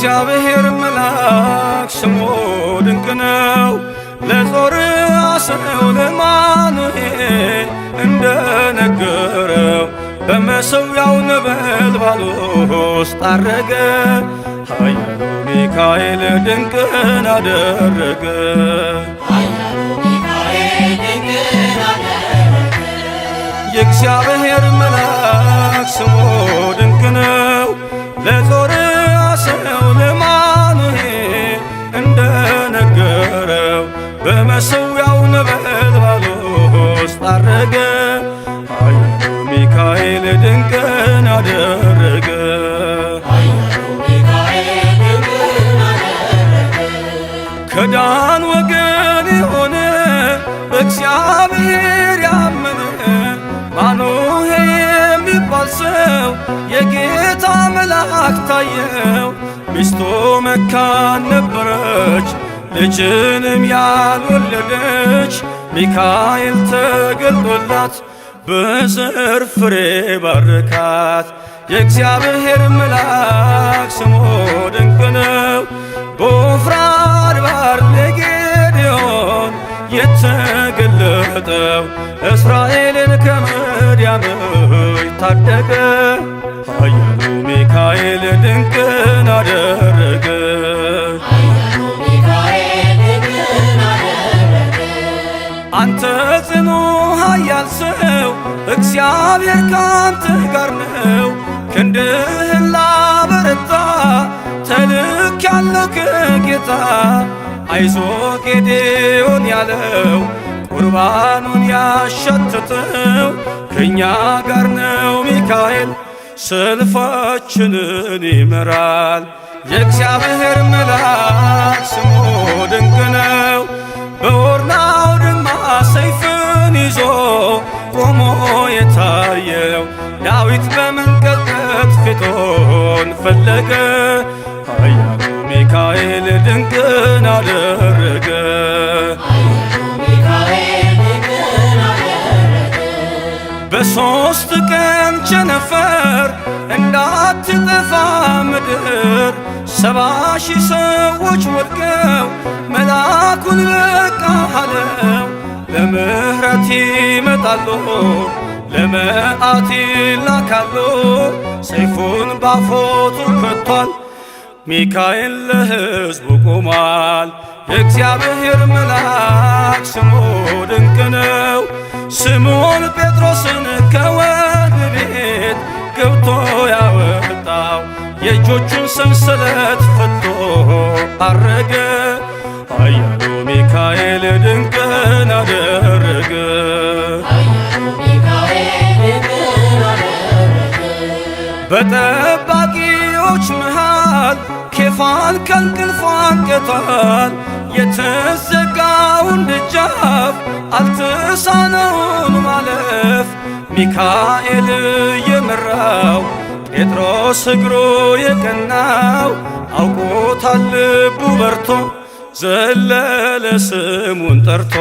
የእግዚአብሔር መልአክ ስሙ ድንቅ ነው። ለጾርዓ ሰው ለማኑኤል እንደነገረው በመሠዊያው ነበልባል ውስጥ አረገ። ኃያሉ ሚካኤል ድንቅን አደረገ። የእግዚአብሔር መልአክ ስሙ ድንቅ ነው። ለጾርዓ ሰው ለማኑኤል እንደነገረው በመሠዊያው ነበልባል ውስጥ አረገ። ኃያሉ ሚካኤል ድንቅን አደረገ። ከዳን ወገን የሆነ በእግዚአብሔር ያመነ ማኑሄ የሚባል ሰው የጌታ መልአክ ታየው። ሚስቱ መካን ነበረች፣ ልጅንም ያልወለደች። ሚካኤል ተገልጦላት በዘር ፍሬ ባረካት። የእግዚአብሔር መልአክ ስሙ ድንቅ ነው። በዖፍራ አድባር ለጌዴዎን የተገለጠው እስራኤልን ከምድያም ታደገ። ኃያሉ ሚካኤል ድንቅን አደረገ። አንተ ጽኑ ኃያል ሰው እግዚአብሔር ካንተ ጋር ነው። ክንድህን ላበረታ ተልኬአለሁ ከጌታ። አይዞ ጌዴዎን ያለው ቁርባኑን ያሸተተው ከእኛ ጋር ነው ሚካኤል ሰልፋችንን ይመራል። የእግዚአብሔር መልአክ ስሙ ድንቅ ነው። በኦርናው ድማ ሰይፍን ይዞ ቆሞ የታየው ዳዊት በመንቀጥቀጥ ፊቱን ፈለገ። ኃያሉ ሚካኤል ድንቅን አደረገ። በሦስት ቀን ቸነፈር እንዳትጠፋ ምድር 70,000 ሰዎች ወድቀው መልአኩን በቃ አለው። ለምሕረት ይመጣሉ፣ ለመዓት ይላካሉ። ሰይፉን ባፎቱ ከቷል፣ ሚካኤል ለሕዝቡ ቆሟል። የእግዚአብሔር መልአክ ስሙ ድንቅ ነው። ስምዖን ጴጥሮስን ከወህኒ ቤት ገብቶ ያወጣው የእጆቹን ሰንሰለት ፈቶ አረገ። ኃያሉ ሚካኤል ድንቅን አደረገ። በጠባቂዎች መሃል ኬፋን ከእንቅልፉ አንቅቷል። የተዘጋውን ደጃፍ አልተሳነውን ማለፍ ሚካኤል የመራው ጴጥሮስ እግሩ የቀናው አውቆታል ልቡ በርቶ ዘለለ ስሙን ጠርቶ።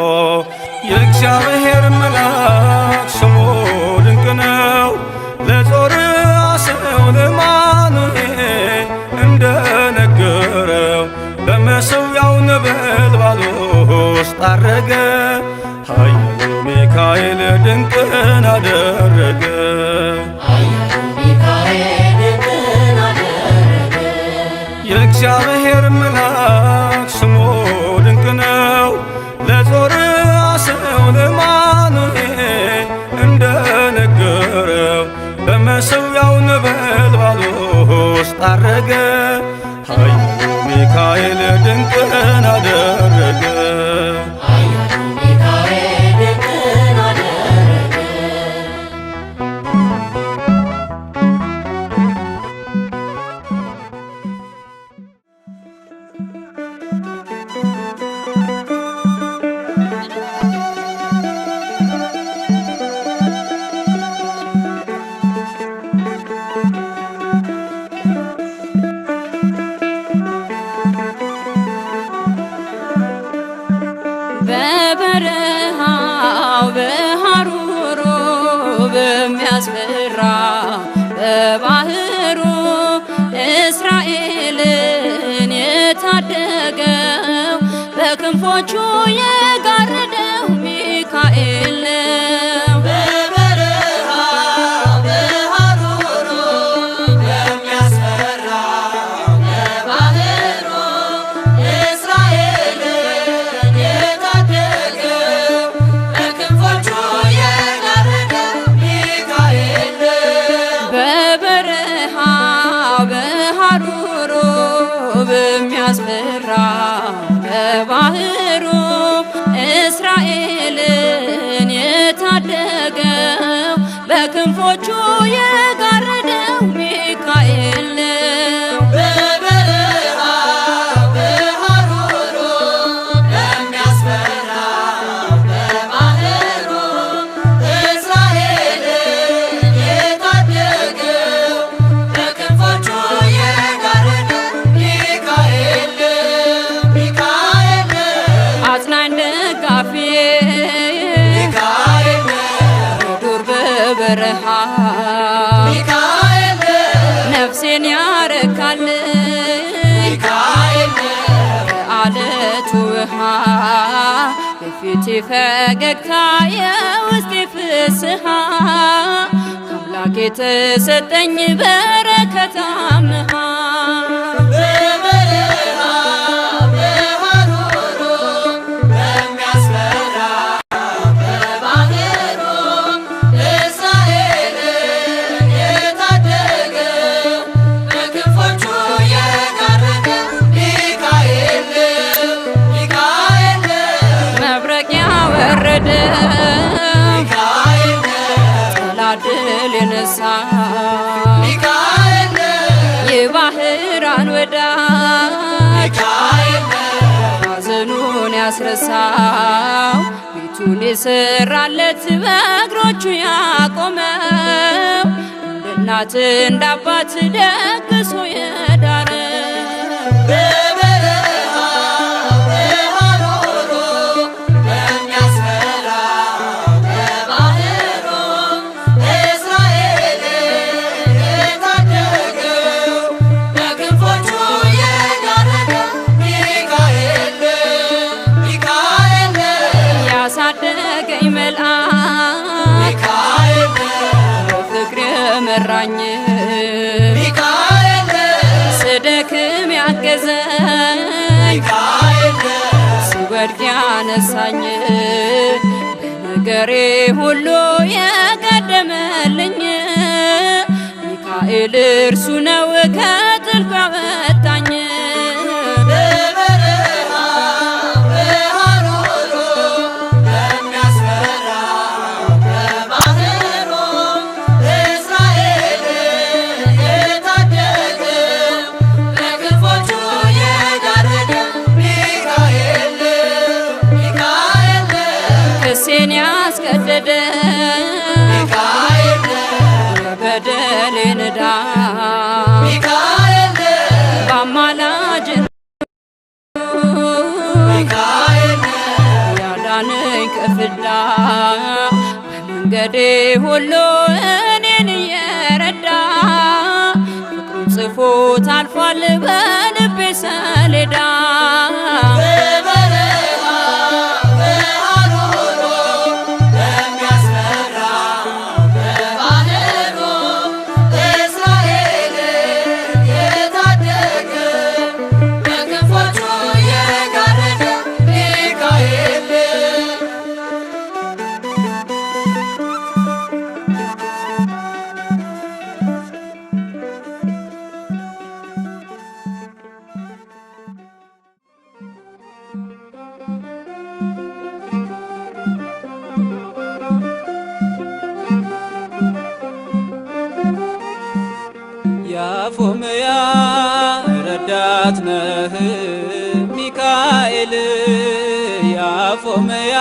የእግዚአብሔር መልአክ ስሙ ድንቅ ነው። ለጾርዓ ሰው ለማኑኤል እንደነገረው በመሠዊያው ነበልባል ውስጥ አረገ። ኃያሉ ሚካኤል ድንቅን አደረገ። የእግዚአብሔር መልአክ ስሙ ድንቅ ነው። ለጾርዓ ሰው ለማኑኤል እንደነገረው በመሠዊያው ነበልባል ውስጥ አረገ። ኃያሉ ሚካኤል ድንቅን አደረገ። በበረሃው በሐሩሩ በሚያስፈራ በባህሩ እስራኤልን የታደገው በክንፎቹ የጋረደው ሚካኤል ነው። በበረሃ በሐሩሩ በሚያስፈራ በባህሩ እስራኤልን የታደገው በክንፎቹ የጋረደው ሚካኤል ነው። በበረሃ በሐሩሩ በሚያስፈራ በባህሩ እስራኤልን የታደገው በክንፎቹ የጋረደው ሚካኤል ነው። በበረሃ በሐሩሩ በሚያስፈራ በባህሩ እስራኤልን የታደገው በክንፎቹ የጋረደው ሚካኤል ነው። ሚካኤል ነው። አጽናኝ ደጋፊ ሚካኤል ነው። በዱር በበረሃ ሚካኤል ነው። ነፍሴን ያረካል ሚካኤል ነው። ከአለቱ ውሃ የፊቴ ፈገግታ የውስጤ ፍስሃ ከአምላክ የተሰጠኝ በረከት አምሃ በበረሃ በሐሩሩ በሚያስፈራ በባህሩ እስራኤልን የታደገው በክንፎቹ የጋረደው ሚካኤል ነው። ሚካኤል ነው። መብረቅ ያወረደ ሚካኤል ነው። ጠላት ድል የነሳ ሚካኤል ነው። የባህራን ወዳጅ ሚካኤል ነው። ሐዘኑን ያስረሳው ቤቱን የሰራለት በእግሮቹ ያቆመው እንደ እናት እንደ አባት ደግሶ የዳረው በበረሃ በሐሩሩ በሚያስፈራ በባህሩ እስራኤልን የታደገው በክንፎቹ የጋረደው ሚካኤል ነው። ሚካኤል ነው። ያሳደገኝ መልአክ ሚካኤል ነው። በፍቅር የመራኝ ሚካኤል ነው። ስደክም ያገዘኝ ሚካኤል ነው። ስወድቅ ያነሳኝ በነገሬ ሁሉ የቀደመልኝ ሚካኤል እርሱ ነው ከጥልቁ ያወጣኝ። በበረሃ በሐሩሩ በሚያስፈራ በባህሩ እስራኤልን የታደገው በክንፎቹ የጋረደው ሚካኤል ነው። ሚካኤል ነው። ክሴን ያስቀደደ ሚካኤል ነው። የበደሌን ዕዳ ሚካኤል ነው። በአማላጅነቱ ሚካኤል ነው። ያዳነኝ ከፍዳ በመንገዴ ሁሉ እኔን እየረዳ ፍቅሩን ጽፎት አልፏል በልቤ ሰሌዳ። በበረሃ በሐሩሩ በሚያስፈራ በባህሩ እስራኤልን የታደገው በክንፎቹ የጋረደው ሚካኤል ነው። ያፎምያ ረዳት ነህ ሚካኤል ያፎምያ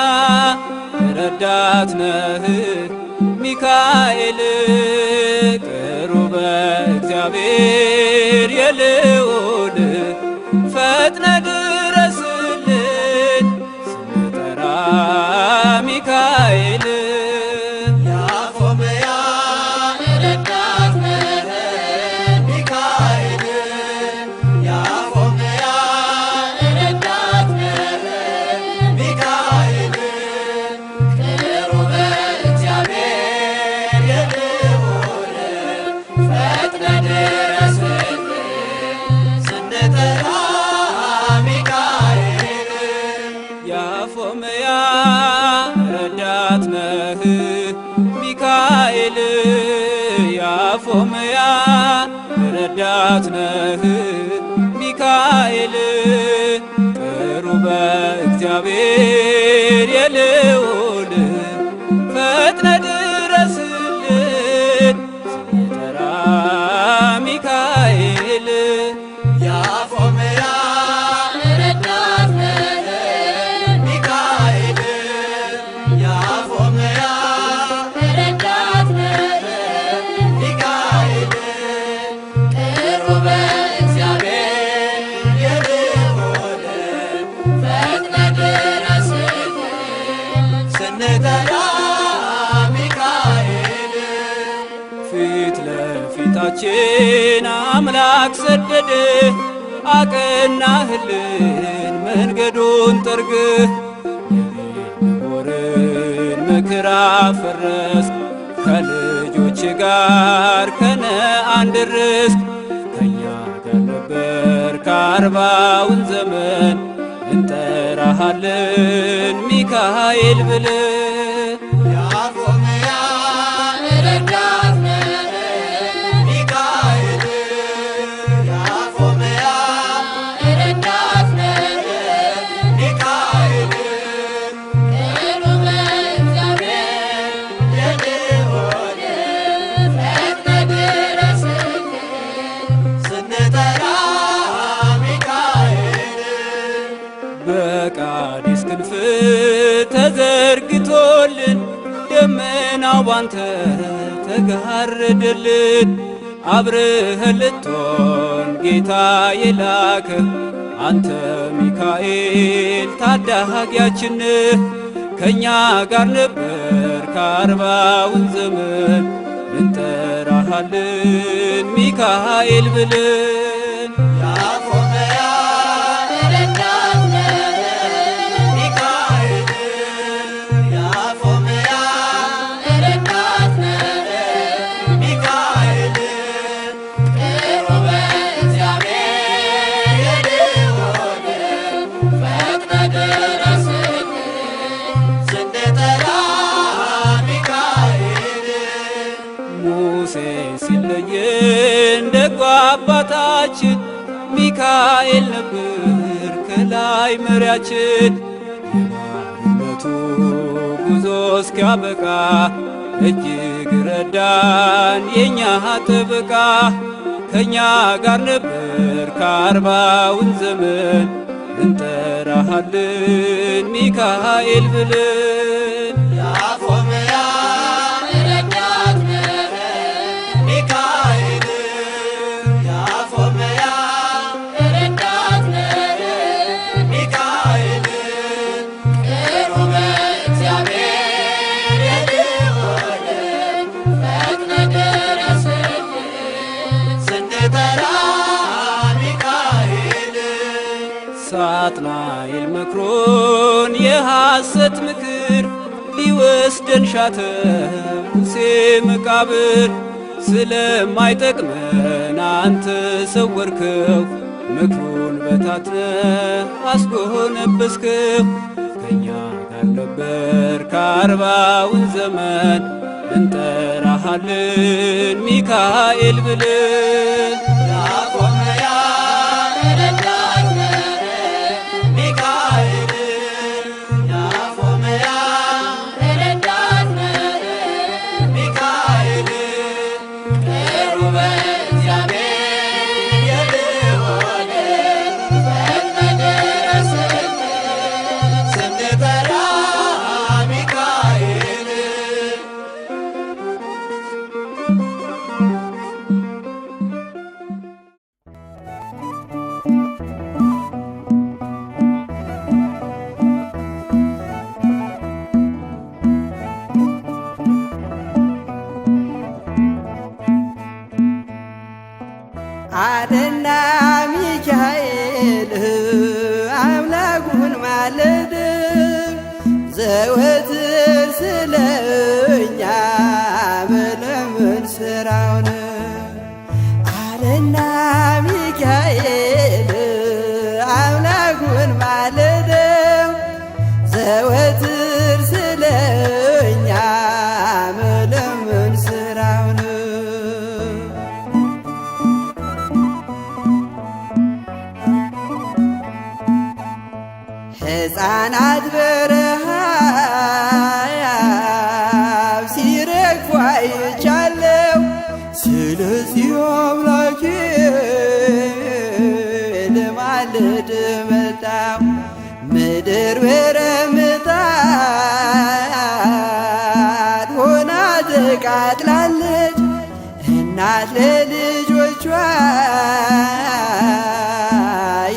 ረዳት ነህ ሚካኤል ቅሩበ እግዚአብሔር የልዑል ፈጥነ ድረስልን ስንጠራ ሚካኤል ያፎምያ ረዳት ነህ ሚካኤል ያፎምያ ያፎምያ ረዳት ነህ ሚካኤል ያፎምያ ረዳት ነህ ሚካኤል ቅሩበ እግዚአብሔር የልዑል ፈጥነ ድረስልን ስንጠራ ሚካኤል ያፎምያ ረዳት ነህ ሚካኤል ያፎምያ ረዳት ነህ ሚካኤል ቅሩበ እግዚአብሔር የልዑል ፈጥነ ድረስልን ስንጠራ ሚካኤል ፊት ለፊታችን አምላክ ሰደደ አቀናህልን መንገዱን ጠርግህ የቤልሆርን ምክር አፈረስክ ከልጆች ጋር ከነዓን ደረስክ ከእኛ ጋር ነበር ከአርባውን ዘመን እንጠራሃለን ሚካኤል ብለን ያፎምያ ረዳት ነህ ሚካኤል ያፎምያ ረዳት ነህ ሚካኤል ቅሩበ እግዚአብሔር የልዑል ፈጥነ ድረስልን ስንጠራ ሚካኤል በቃዲስ ክንፍ ተዘርግቶልን ደመናው ባንተ ተጋረደልን አብረኸን ልትሆን ጌታ የላከህ አንተ ሚካኤል ታዳጊያችን ከእኛ ጋር ነበር ከአርባውን ዘመን እንጠራሃለን ሚካኤል ብለን ያፎምያ ረዳት ነህ ሚካኤል ያፎምያ ረዳት ነህ ሚካኤል ቅሩበ እግዚአብሔር የልዑል ፈጥነ ድረስልን ስንጠራ ሚካኤል ሙሴ ሲለየን ደጉ አባታችን ሚካኤል ነበር ከላይ መሪያችን የባርነቱ ጉዞ እስኪያበቃ እጅግ ረዳን የእኛ ጥበቃ ከእኛ ጋር ነበር ከአርባውን ዘመን እንጠራሃለን ሚካኤል ብለን ያፎምያ ረዳት ነህ ሚካኤል ያፎምያ ረዳት ነህ ሚካኤል ቅሩበ እግዚአብሔር የልዑል ፈጥነ ድረስልን ስንጠራ ሚካኤል ሳጥናኤል መክሮን የሐሰት ምክር ሊወስደን ሻተ ሙሴ መቃብር ስለማይጠቅመን አንተ ሰወርከው ምክሩን በታትነ አስጎነበስከው ከእኛ ጋር ነበር ከአርባውን ዘመን እንጠራሃለን ሚካኤል ብለን ያፎምያ ረዳት ነህ ሚካኤል ያፎምያ ረዳት ነህ ሚካኤል ቅሩበ እግዚአብሔር የልዑል ፈጥነ ድረስልን ስንጠራ ሚካኤል አደና ሚካኤል አምላኩን ማለድ ዘወትር ስለኛ መለመን ስራውን አደና ሚካኤል አምላኩን ማለድ ዘወትር ስለኛ መለመን ስራው ነው። ሕፃናት በረሃብ ሲረግፉ አይቻለው። ስለዚህ አምላኬ ልማልድ መጣሁ። ምድር በረምጣድ ሆና ተቃጥላለች። እናት ለልጆቿ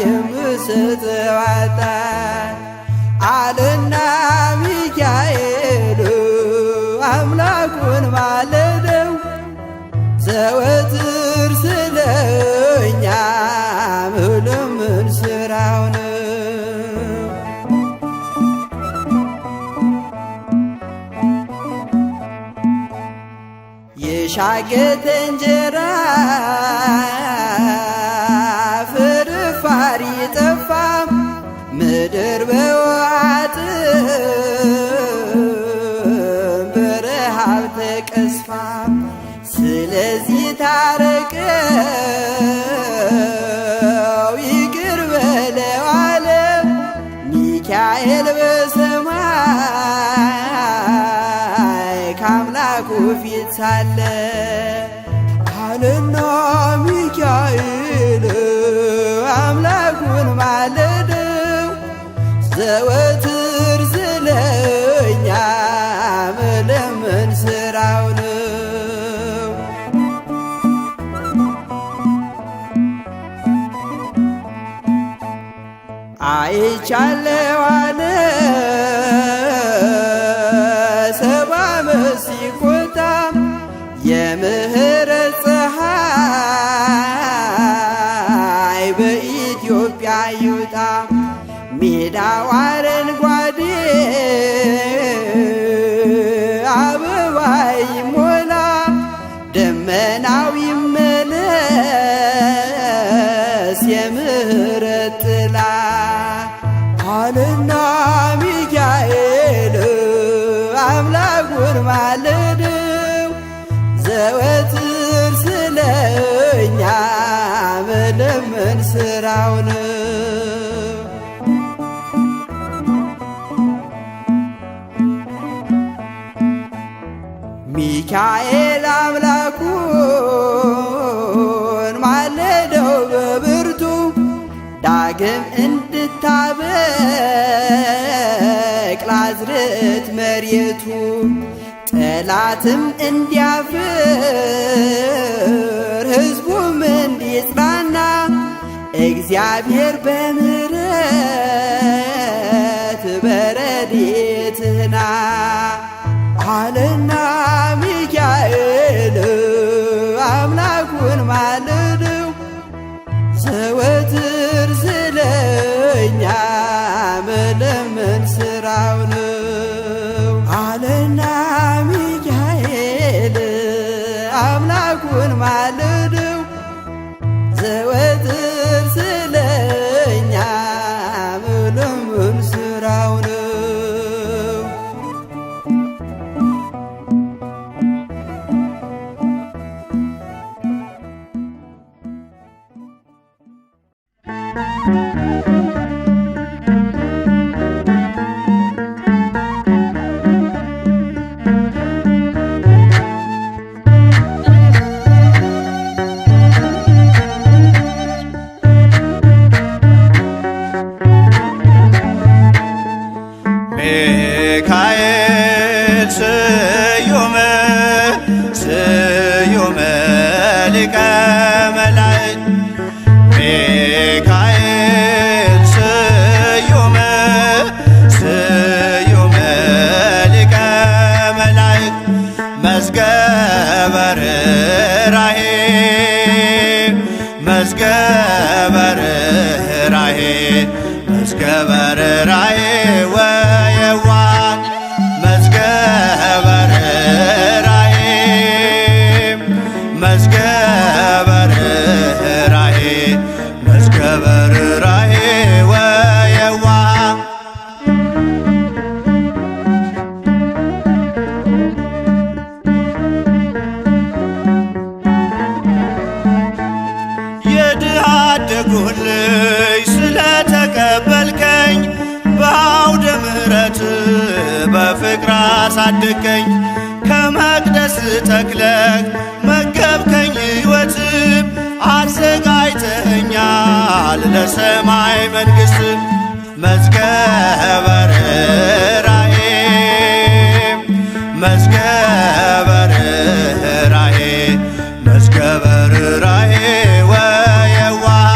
የምትሰጠው አጣች አለና ሚካኤል አምላኩን ማለደው። ዘወትር ስለኛ መለመን ስራው ነው። የሻገተ እንጀራ ፍርፋሪ ጠፋ። ምድር በዋጥ በረሃብ ተቀስፋ። ስለዚህ ታረቀው ይቅር በለው አለ ሚካኤል በሰማይ ከአምላኩ ፊት ሳለ አለና ሚካኤል አምላኩን ማለደው። ዘወትር ስለኛ መለመን ስራው ነው። አይቻለው አለ ሰባ ዓመት ሲቆጣ የምህረት ፀሐይ በኢትዮጵያ ይውጣ። ሜዳው አረንጓዴ አበባ ይሞላ። ደመናው ይመለስ የምህረት ጥላ አለና ሚካኤል አምላኩን ማለደው። ዘወትር ስለኛ መለመን ስራው ነው። ሚካኤል አምላኩን ማለደው በብርቱ ዳግም እንድታበቅል አዝርዕት መሬቱ። ጠላትም እንዲያፍር ሕዝቡም እንዲጽናና እግዚአብሔር በምሕረት በረድኤትህና አለና ሚካኤል አምላኩን ማለደው። ዘወትር ስለኛ መለመን ስራው ነው አለና ሚካኤል አምላኩን ማለደው። ዘወትር ስለኛ መለመን ስራው ነው። ሚካኤል ስዩም ስዩም ሊቀ መላእክት ሚካኤል ስዩም ስዩም ሊቀ መላእክት መዝገበ ርኅራኄ መዝገበ ርኅራኄ መዝገበ ርኅራኄ ወየዋህ መዝገበ በፍቅር አሳደገኝ ከመቅደስ ተክለህ መገብከኝ ሕይወትም አዘጋጅተኸኛል ለሰማይ መንግሥት መዝገበ ርኅራኄ መዝገበ ርኅራኄ መዝገበ ርኅራኄ ወየዋህ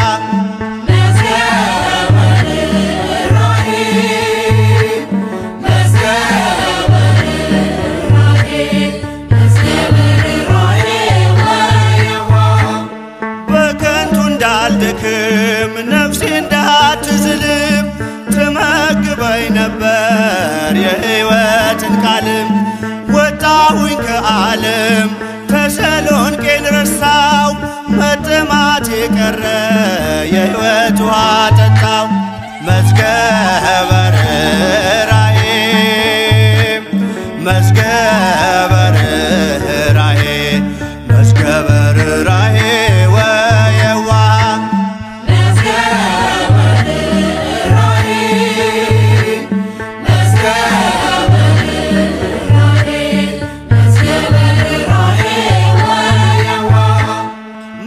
በከንቱ እንዳልደክም ነፍሴ እንዳትዝልም ትመግበኝ ነበር የሕይወትን ቃልም ወጣሁኝ ከዓለም ተሰሎንቄን ረሳው መጠማት የቀረ የሕይወት ውሃ ጠጣው መዝገበ ርኅራኄ መዝገበ ርኅራኄ መዝገበ ርኅራኄ ወየዋህ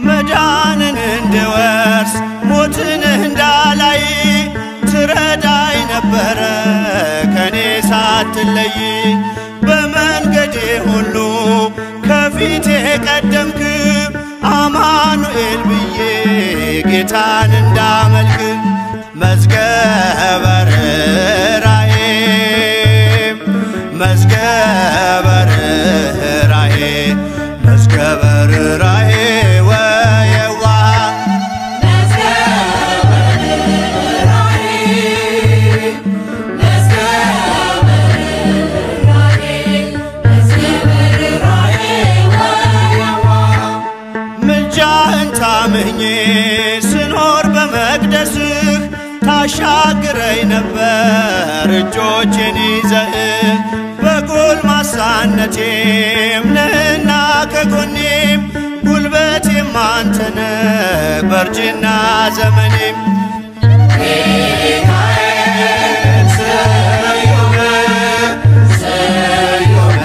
መዳንን እንድወርስ ሞትን እንዳላይ ትረዳኝ ነበረ ከኔ ሳትለይ በመንገዴ ሁሉ ከፊቴ ቀደምክ አማኑኤል ብዬ ጌታን እንዳመልክ መዝገበ ርኅራኄ መዝገበ ርኅራኄ መዝገበ ርኅራኄ ወየዋህ ምልጃህን ታምኜ ስኖር በመቅደስህ ታሻግረኝ ነበር እጆቼን ይዘህ በጎልማሳነቴም ነህና ከጎኔም ጉልበቴም አንተነህ በእርጅና ዘመኔም ሚካኤል ስዩም ስዩም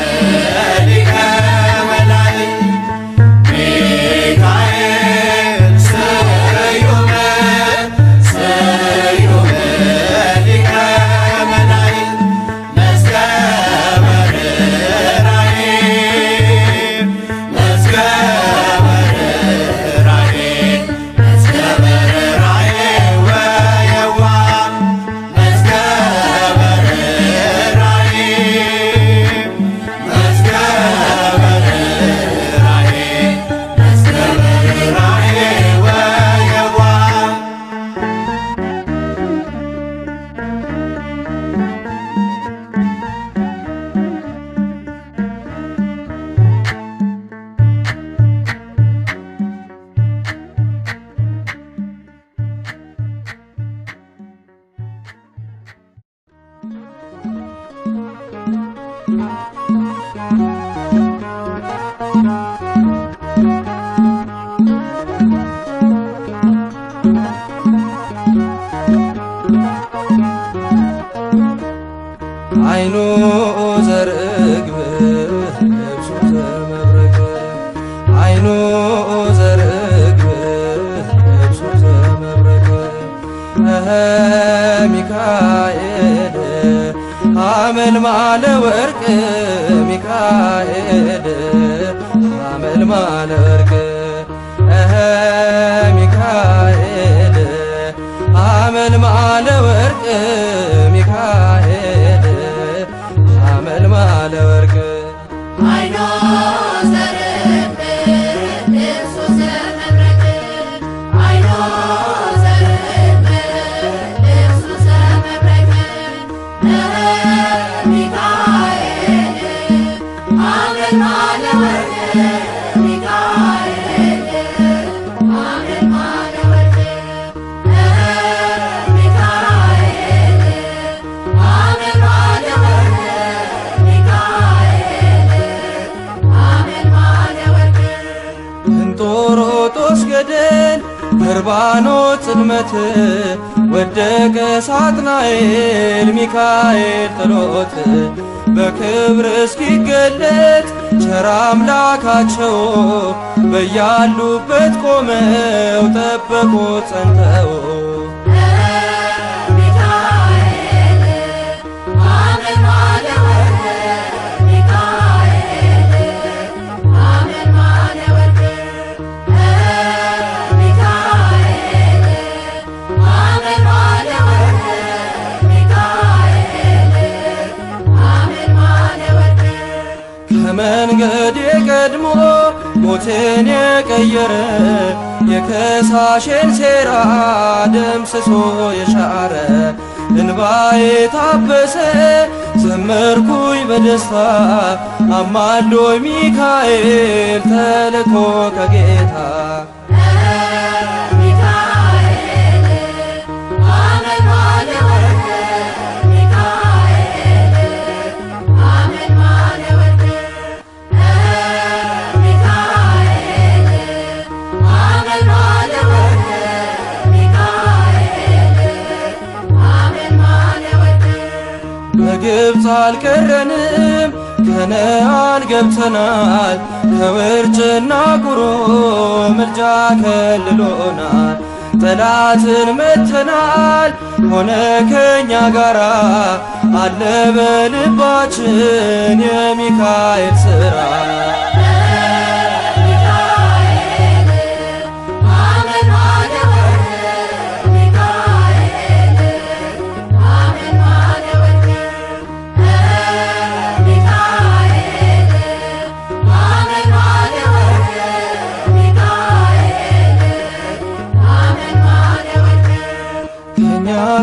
ሊቀ መላእክት ሚካኤል ስዩም ስዩም ሊቀ መላእክት መዝገበ ርኅራኄ መዝገበ ርኅራኄ መዝገበ ርኅራኄ ወየዋህ መዝገበ ርኅራኄ መዝገበ ርኅራኄ መዝገበ ርኅራኄ ወየዋህ አይኑ ዘርግብ ልብሱ ዘመብረቅ አይኑ ዘርግብ ልብሱ ዘመብረቅ ሚካኤል ሐመልማለ ወርቅ ሚካኤል ሐመልማለ ወርቅ ሚካኤል ሐመልማለ ወርቅ ሚካኤል ሐመልማለ ወርቅ አይኖ ዘርግብ ልብሱ ዘመብረቅ አይኖ ዘርግብ ልብሱ ዘመብረቅ ሚካኤል ሐመልማለ ወርቅ ሚካኤል ሐመልማለ ወርቅ ሚካኤል ሐመልማለ ወርቅ ሚካኤል ሐመልማለ ወርቅ እንጦሮጦስ ገደል በርባኖስ ጽልመት ወደቀ ሳጥናኤል ሚካኤል ጥሎት በክብር እስኪገለጥ ቸር አምላካቸው በያሉበት ቆመው ጠበቁት ጸንተው። ከመንገዴ ቀድሞ ሞቴን የቀየረ የከሳሼን ሴራ ደምስሶ የሻረ እንባዬ ታበሰ ዘመርኩኝ በደስታ አማልዶኝ ሚካኤል ተልኮ ከጌታ። በግብፅ አልቀረንም ከነዓን ገብተናል። ከውርጭና ቁሮ ምልጃ ከልሎናል። ጠላትን መተናል ሆነ ከኛ ጋራ አለ በልባችን የሚካኤል ሥራ።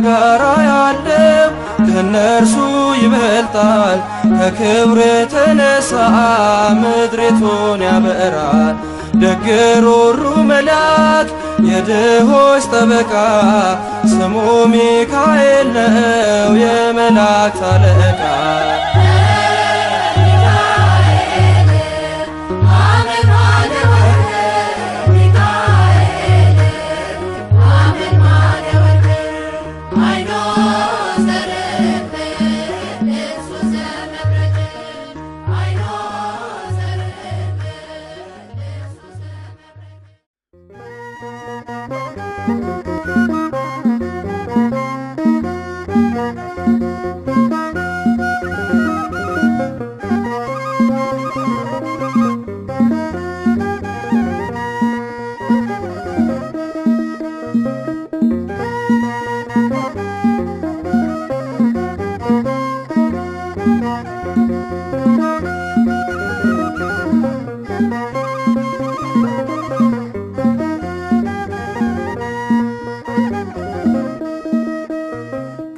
ጋራ ያለው ከነርሱ ይበልጣል። ከክብር የተነሳ ምድሪቱን ያበራል። ደግ ሩሩ መልአክ የድሆች ጠበቃ ስሙ ሚካኤል ነው የመላእክት አለቃ።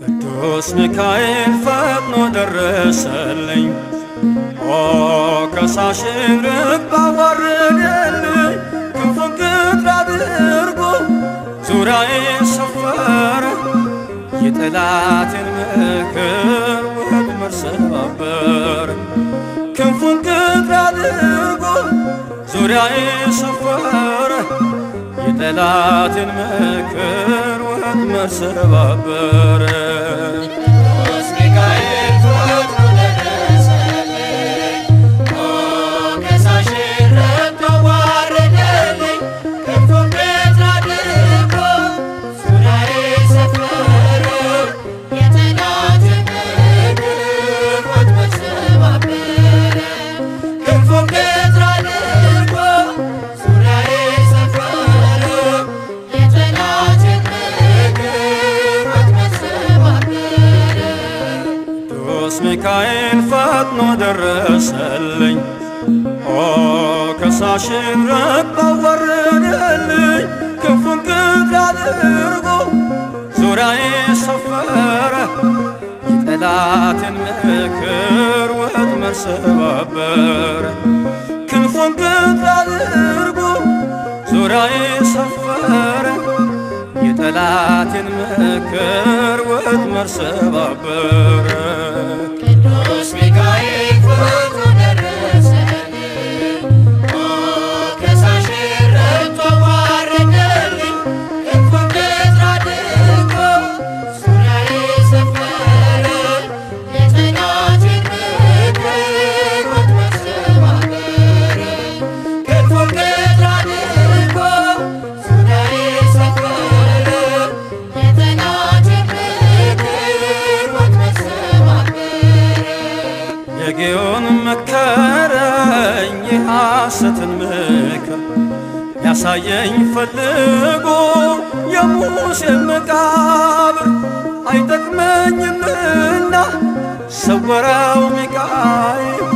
ቅዱስ ሚካኤል ፈጥኖ ደረሰልኝ። ኦ ከሳሽን ርግብ አዋረደልኝ። ክንፉን ቅጥር አድርጎ ዙሪያዬ ሰፈረ። የጠላቴን ምክር ወጥመድ ሰባበረ። ክንፉን ቅጥር አድርጎ ዙሪያዬ ሰፈረ። የጠላቴን ምክር ወጥመድ ሰባበረ። ቅዱስ ሚካኤል ፈጥኖ ደረሰልኝ። ኦ ከሳሽን ርግብ አዋረደልኝ። ክንፉን ቅጥር አድርጎ ዙሪያዬ ሰፈረ። የጠላቴን ምክር ወጥመድ ሰባበረ። ክንፉን ቅጥር አድርጎ ዙሪያዬ ሰፈረ። የጠላቴን ምክር ወጥመድ ሰባበረ። ቅዱስ ሚካኤል ፈጥኖ ደረሰልኝ። ኦ ከሳሽን ርግብ አዋረደልኝ። ክንፉን ቅጥር አድርጎ ዙሪያዬ ሰፈረ። የጠላቴን ምክር ወጥመድ ሰባበረ። ክንፉን ቅጥር አድርጎ ዙሪያዬ ሰፈረ። የጠላቴን ምክር ወጥመድ ሰባበረ። ቅዱስ ሚካኤል ፈጥኖ ደረሰልኝ። ኦ ከሳሽን ርግብ አዋረደልኝ። ክንፉን ቅጥር አድርጎ ዙሪያዬ ሰፈረ። የጠላቴን ጌዴዎን መከረኝ የሐሰትን ምክር ያሳየኝ ፈልጎ የሙሴን መቃብር አይጠቅመኝምና ሰወረው ሚካኤል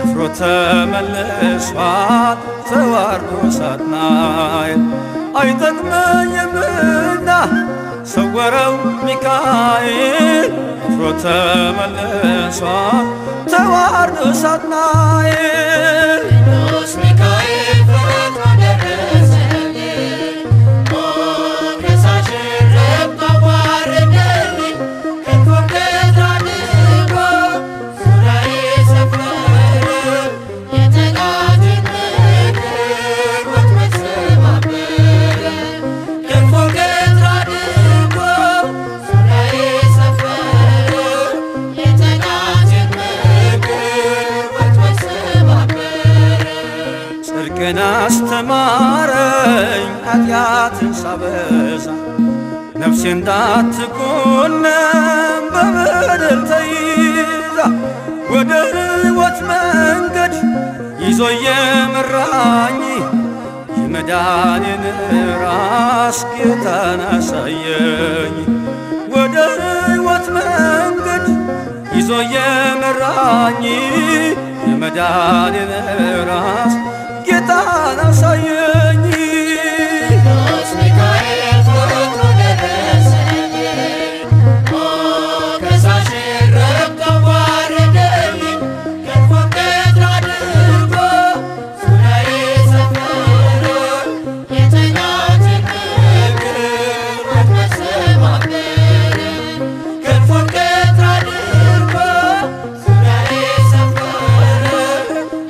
አፍሮ ተመልሷል ተዋርዶ ሳጥናኤል አይጠቅመኝምና ሰወረው ሚካኤል አፍሮ ተመልሷል ተዋርዶ ሳጥናኤል ቅዱስ ሚካኤል ፈጥኖ ደረሰልኝ ሞገሳሽን ረግጦ አዋረደልኝ ክንፉን ገትሮ አድርጎ ዙሪያዬ ሰፈረ የጠላቴን ምክር ወጥመድ ሰባበረ ክንፉን ገትሮ አድርጎ ዙሪያዬ ሰፈረ የጠላቴን ምክር ወጥመድ ሰባበረ ጽድቅን አስተማረኝ ኃጢአትን ሳበዛ ነፍሴ እንዳትኮነን በበደል ተይዛ ወደ ሕይወት መንገድ ይዞ የመራኝ የመዳኔን ራስ ጌታን አሳየኝ ወደ ሕይወት መንገድ ይዞ የመራኝ የመዳኔን ራስ ጌታን አሳየኝ ቅዱስ ሚካኤል ፈጥኖ ደረሰልኝ ሞገሳሽን ረግጦ አዋረደልኝ ክንፉን ገትሮ አድርጎ ዙሪያዬ ሰፈረ የጠላቴን ምክር ወጥመድ ሰባበረ ክንፉን ገትሮ አድርጎ ዙሪያዬ ሰፈረ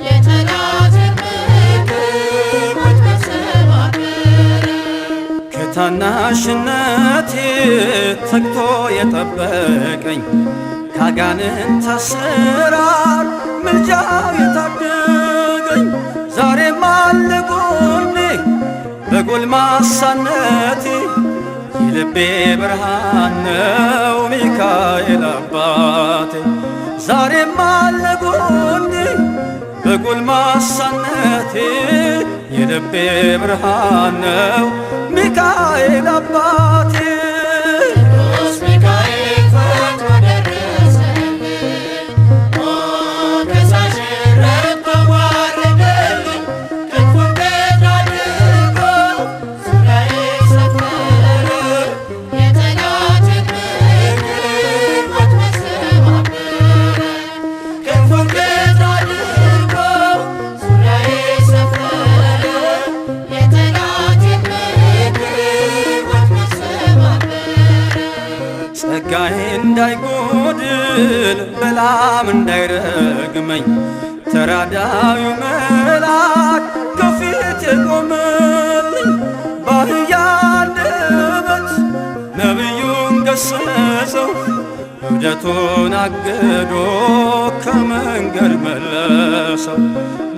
የጠላቴን ምክር ወጥመድ ሰባበረ ከታናሽነቴ ተግቶ የጠበቀኝ ካጋንንት አሰራር ምልጃው የታደገኝ ዛሬም አለ ጎኔ በጎልማሳነቴ የልቤ ብርሃን ነው ሚካኤል አባቴ ዛሬም አለ ጎኔ በጎልማሳነቴ የልቤ ብርሃን ነው ሚካኤል አባቴ ቅዱስ ሚካኤል ፈጥኖ ደረሰልኝ ሞገሳሽን ረግጦ አዋረደልኝ ክንፉን ገትሮ አድርጎ ዙሪያዬ ሰፈረ የጠላቴን ምክር ወጥመድ ሰባበረ ክንፉን ገትሮ አድርጎ ዙሪያዬ ሰፈረ የጠላቴን ምክር ወጥመድ ሰባበረ ጸጋዬ እንዳይጎድል በላም እንዳይረግመኝ ተራዳዩ መልአክ ከፊት የቆመልኝ በአህያ አንደበት ነቢዩን ገሰጸው እብደቱን አግዶ ከመንገድ መለሰው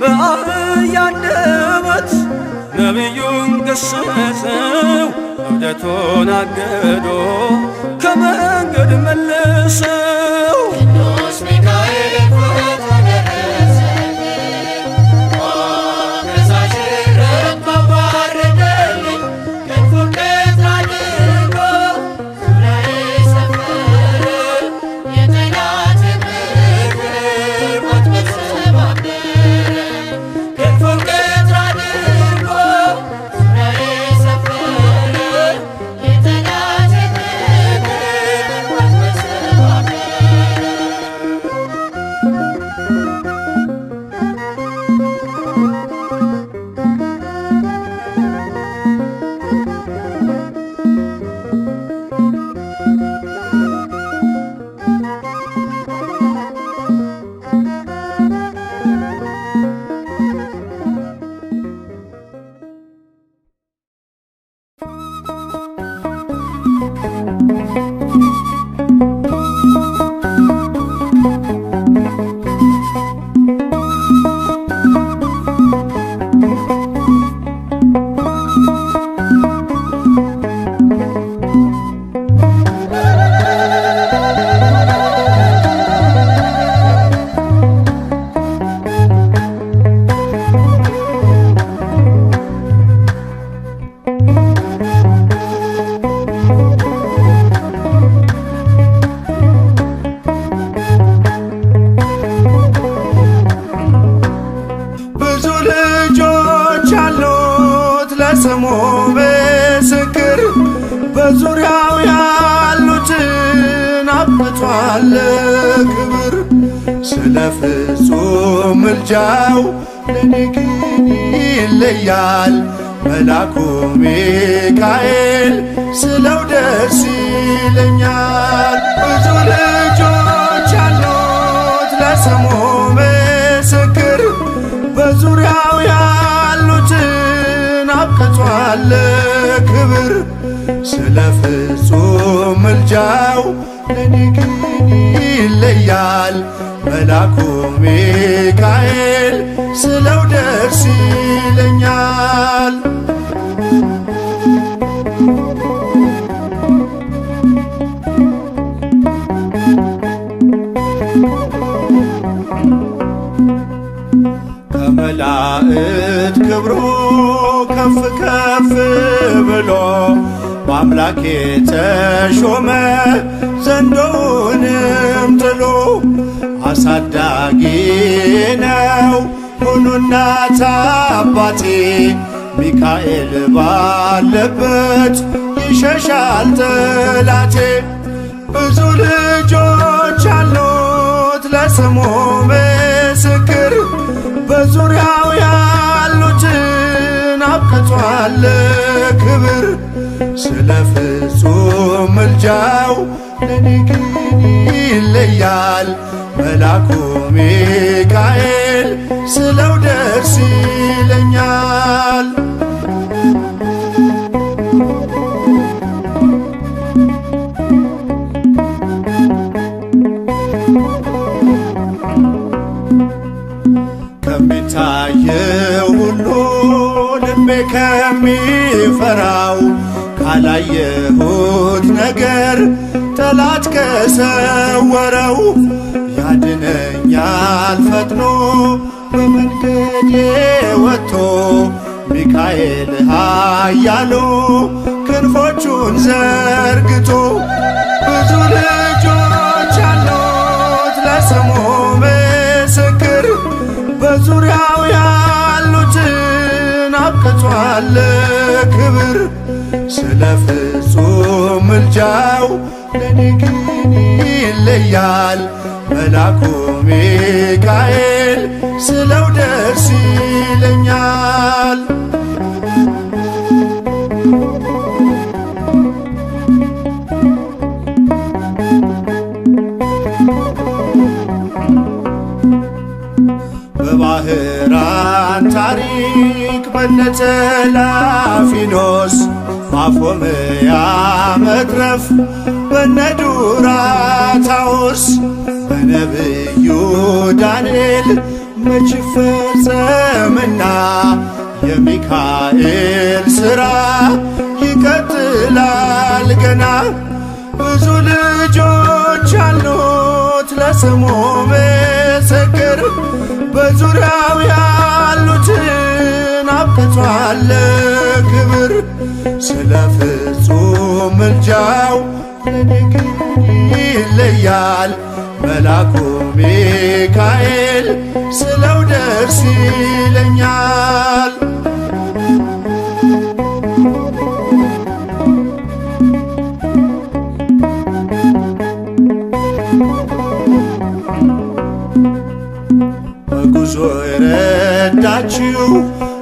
በአህያ አንደበት ነቢዩን ገሰጸው እብደቱን አግዶ ከመንገድ መለሰው ቅዱስ ሚካኤል ፈጥኖ ደረሰልኝ ሞገሳሽን ረግጦ አዋረደልኝ ክንፉን ገትሮ አድርጎ ዙሪያዬ ሰፈረ የጠላቴን ምክር ወጥመድ ሰባበረ ክንፉን ገትሮ አድርጎ ዙሪያዬ ሰፈረ የጠላቴን ምክር ወጥመድ ሰባበረ አብቅቷል ክብር ስለ ፍጹም ምልጃው ለኔ ግን ይለያል መላኩ ሚካኤል ስለው ደስ ይለኛል። ብዙ ልጆች አሉት ለስሙ ምስክር በዙሪያው ያሉትን አብቅቷል ክብር ስለ ፍጹም ምልጃው ለኔ ግን ይለያል መላኩ ሚካኤል ስለው ደስ ይለኛል። ከመላእክት ክብሩ ከፍ ከፍ ብሎ በአምላክ የተሾመ ዘንዶውንም ጥሎ አሳዳጊ ነው ሁኑ እናት አባቴ ሚካኤል ባለበት ይሸሻል ጠላቴ። ብዙ ልጆች አሉት ለስሙ ምስክር በዙሪያው ያሉትን አብቅቷል ክብር ስለ ፍጹም ምልጃው ለኔ ግን ይለያል መላኩ ሚካኤል ስለው ደስ ይለኛል። ከሚታየው ሁሉ ልቤ ከሚፈራው ካላየሁት ነገር ጠላት ከሰወረው ያድነኛል ፈጥኖ በመንገዴ ወጥቶ ሚካኤል ኃያሉ ክንፎቹን ዘርግቶ። ብዙ ልጆች አሉት ለስሙ ምስክር በዙሪያው ያሉትን አብቅቷል ክብር ስለ ፍጹም ምልጃው ለኔ ግን ይለያል መላኩ ሚካኤል ስለው ደስ ይለኛል። በባህራን ታሪክ በነተላፊኖስ ማፎምያ መትረፍ በነዱራታውስ በነብዩ ዳንኤል መች ፈጸምና የሚካኤል ሥራ ይቀጥላል ገና። ብዙ ልጆች አሉት ለስሙ ምስክር በዙሪያው ያሉትን አብቅቷል ክብር ስለ ፍጹም ምልጃው ለኔ ግን ይለያል መላኩ ሚካኤል ስለው ደስ ይለኛል። በጉዞ የረዳችው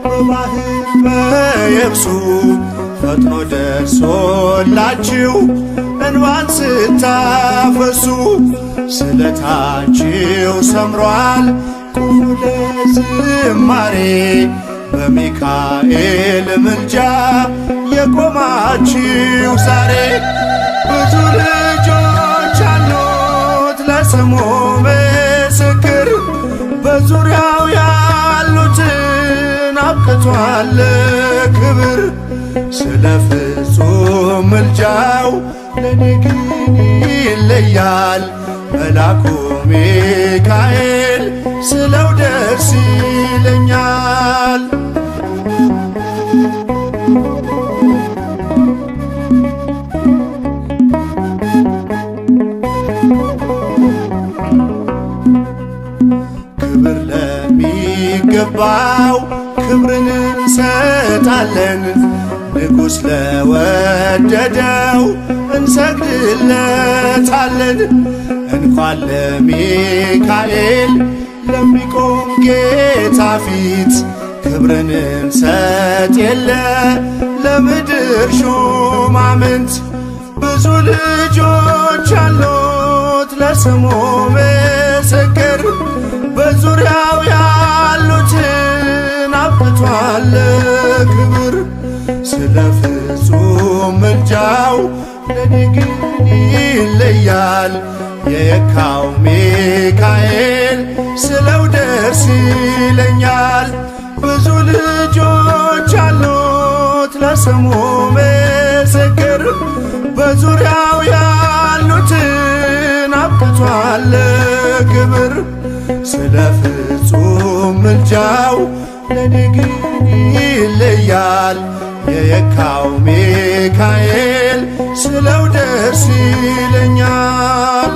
በባህር በየብሱ ፈጥኖ ደርሶላችሁ እንባን ስታፈሱ ስለታችሁ ሰምሯል ቁሙ ለዝማሬ በሚካኤል ምልጃ የቆማችሁ ዛሬ። ብዙ ልጆች አሉት ለስሙ ምስክር በዙሪያው ያሉትን አብቅቷል ክብር ስለ ፍጹም ምልጃው ለኔ ግን ይለያል መላኩ ሚካኤል ስለው ደስ ይለኛል። ክብር ለሚገባው ክብርን እንሰጣለን ንጉሥ ለወደደው እንሰግድለታለን። እንኳን ለሚካኤል ለሚቆም ጌታ ፊት ክብርን እንሰጥ የለ ለምድር ሹማምንት። ብዙ ልጆች አሉት ለስሙ ምስክር፣ በዙሪያው ያሉትን አብቅቷል ክብር። ስለ ፍጹም ምልጃው ለኔ ግን ይለያል የካው ሚካኤል ስለው ደስ ይለኛል። ብዙ ልጆች አሉት ለስሙ ምስክር፣ በዙሪያው ያሉትን አብቅቷል ክብር። ስለ ፍጹም ምልጃው ለኔ ግን ይለያል የካው ሚካኤል ስለው ደስ ይለኛል።